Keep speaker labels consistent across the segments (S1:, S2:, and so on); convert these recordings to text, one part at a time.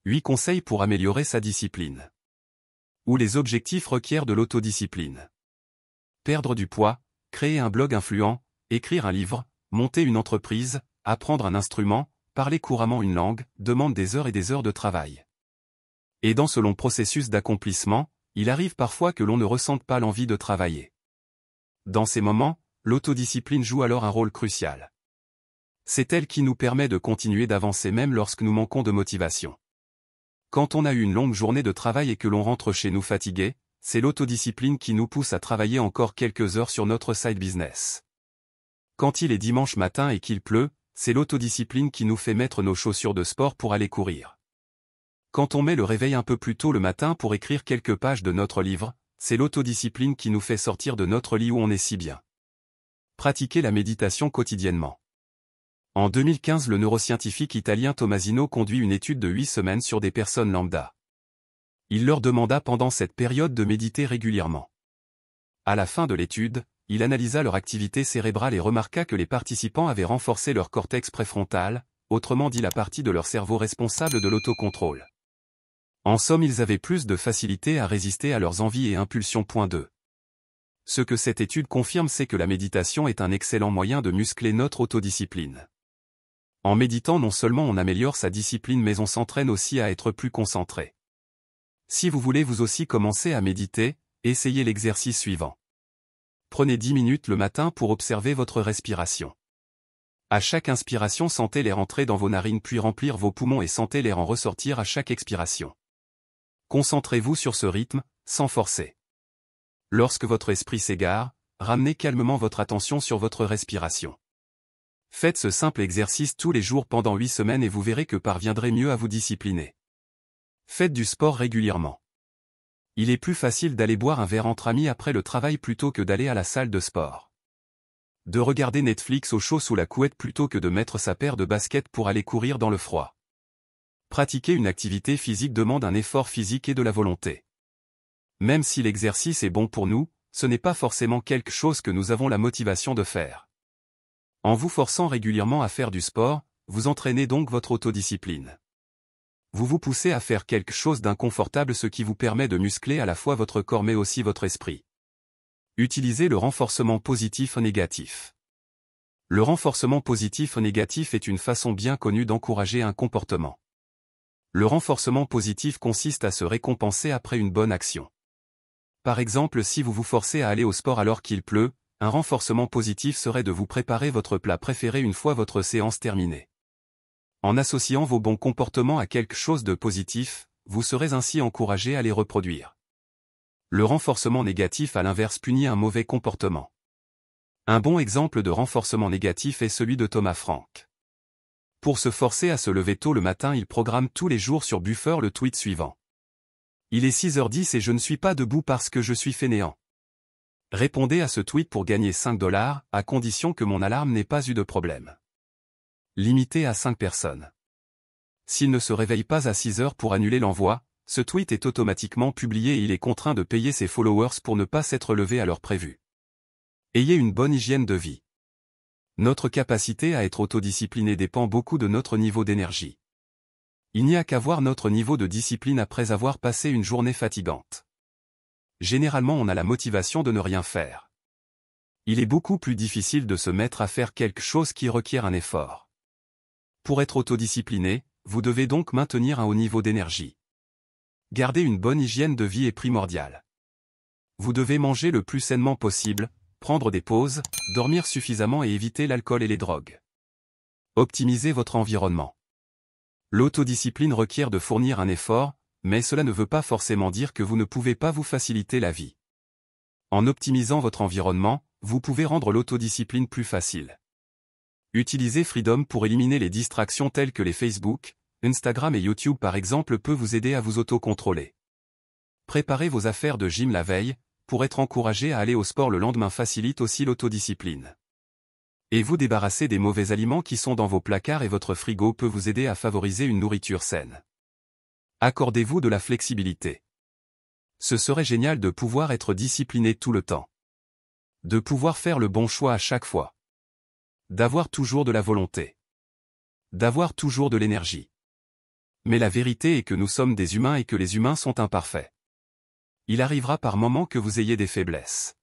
S1: 8 conseils pour améliorer sa discipline. Où les objectifs requièrent de l'autodiscipline. Perdre du poids, créer un blog influent, écrire un livre, monter une entreprise, apprendre un instrument, parler couramment une langue, demande des heures et des heures de travail. Et dans ce long processus d'accomplissement, il arrive parfois que l'on ne ressente pas l'envie de travailler. Dans ces moments, l'autodiscipline joue alors un rôle crucial. C'est elle qui nous permet de continuer d'avancer même lorsque nous manquons de motivation. Quand on a eu une longue journée de travail et que l'on rentre chez nous fatigué, c'est l'autodiscipline qui nous pousse à travailler encore quelques heures sur notre side business. Quand il est dimanche matin et qu'il pleut, c'est l'autodiscipline qui nous fait mettre nos chaussures de sport pour aller courir. Quand on met le réveil un peu plus tôt le matin pour écrire quelques pages de notre livre, c'est l'autodiscipline qui nous fait sortir de notre lit où on est si bien. Pratiquer la méditation quotidiennement. En 2015, le neuroscientifique italien Tommasino conduit une étude de 8 semaines sur des personnes lambda. Il leur demanda pendant cette période de méditer régulièrement. À la fin de l'étude, il analysa leur activité cérébrale et remarqua que les participants avaient renforcé leur cortex préfrontal, autrement dit la partie de leur cerveau responsable de l'autocontrôle. En somme, ils avaient plus de facilité à résister à leurs envies et impulsions. 2. Ce que cette étude confirme, c'est que la méditation est un excellent moyen de muscler notre autodiscipline. En méditant, non seulement on améliore sa discipline mais on s'entraîne aussi à être plus concentré. Si vous voulez vous aussi commencer à méditer, essayez l'exercice suivant. Prenez 10 minutes le matin pour observer votre respiration. À chaque inspiration, sentez l'air entrer dans vos narines puis remplir vos poumons et sentez l'air en ressortir à chaque expiration. Concentrez-vous sur ce rythme, sans forcer. Lorsque votre esprit s'égare, ramenez calmement votre attention sur votre respiration. Faites ce simple exercice tous les jours pendant 8 semaines et vous verrez que parviendrez mieux à vous discipliner. Faites du sport régulièrement. Il est plus facile d'aller boire un verre entre amis après le travail plutôt que d'aller à la salle de sport. De regarder Netflix au chaud sous la couette plutôt que de mettre sa paire de baskets pour aller courir dans le froid. Pratiquer une activité physique demande un effort physique et de la volonté. Même si l'exercice est bon pour nous, ce n'est pas forcément quelque chose que nous avons la motivation de faire. En vous forçant régulièrement à faire du sport, vous entraînez donc votre autodiscipline. Vous vous poussez à faire quelque chose d'inconfortable, ce qui vous permet de muscler à la fois votre corps mais aussi votre esprit. Utilisez le renforcement positif ou négatif. Le renforcement positif ou négatif est une façon bien connue d'encourager un comportement. Le renforcement positif consiste à se récompenser après une bonne action. Par exemple, si vous vous forcez à aller au sport alors qu'il pleut, un renforcement positif serait de vous préparer votre plat préféré une fois votre séance terminée. En associant vos bons comportements à quelque chose de positif, vous serez ainsi encouragé à les reproduire. Le renforcement négatif à l'inverse punit un mauvais comportement. Un bon exemple de renforcement négatif est celui de Thomas Frank. Pour se forcer à se lever tôt le matin, il programme tous les jours sur Buffer le tweet suivant. Il est 6h10 et je ne suis pas debout parce que je suis fainéant. Répondez à ce tweet pour gagner 5 $, à condition que mon alarme n'ait pas eu de problème. Limité à 5 personnes. S'il ne se réveille pas à 6 heures pour annuler l'envoi, ce tweet est automatiquement publié et il est contraint de payer ses followers pour ne pas s'être levé à l'heure prévue. Ayez une bonne hygiène de vie. Notre capacité à être autodiscipliné dépend beaucoup de notre niveau d'énergie. Il n'y a qu'à voir notre niveau de discipline après avoir passé une journée fatigante. Généralement, on a la motivation de ne rien faire. Il est beaucoup plus difficile de se mettre à faire quelque chose qui requiert un effort. Pour être autodiscipliné, vous devez donc maintenir un haut niveau d'énergie. Garder une bonne hygiène de vie est primordial. Vous devez manger le plus sainement possible, prendre des pauses, dormir suffisamment et éviter l'alcool et les drogues. Optimisez votre environnement. L'autodiscipline requiert de fournir un effort, mais cela ne veut pas forcément dire que vous ne pouvez pas vous faciliter la vie. En optimisant votre environnement, vous pouvez rendre l'autodiscipline plus facile. Utilisez Freedom pour éliminer les distractions telles que les Facebook, Instagram et YouTube par exemple peut vous aider à vous autocontrôler. Préparez vos affaires de gym la veille, pour être encouragé à aller au sport le lendemain facilite aussi l'autodiscipline. Et vous débarrasser des mauvais aliments qui sont dans vos placards et votre frigo peut vous aider à favoriser une nourriture saine. Accordez-vous de la flexibilité. Ce serait génial de pouvoir être discipliné tout le temps. De pouvoir faire le bon choix à chaque fois. D'avoir toujours de la volonté. D'avoir toujours de l'énergie. Mais la vérité est que nous sommes des humains et que les humains sont imparfaits. Il arrivera par moments que vous ayez des faiblesses.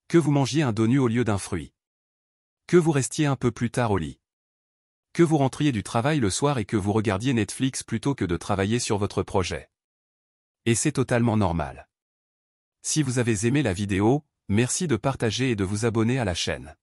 S1: Que vous mangiez un donut au lieu d'un fruit. Que vous restiez un peu plus tard au lit. Que vous rentriez du travail le soir et que vous regardiez Netflix plutôt que de travailler sur votre projet. Et c'est totalement normal. Si vous avez aimé la vidéo, merci de partager et de vous abonner à la chaîne.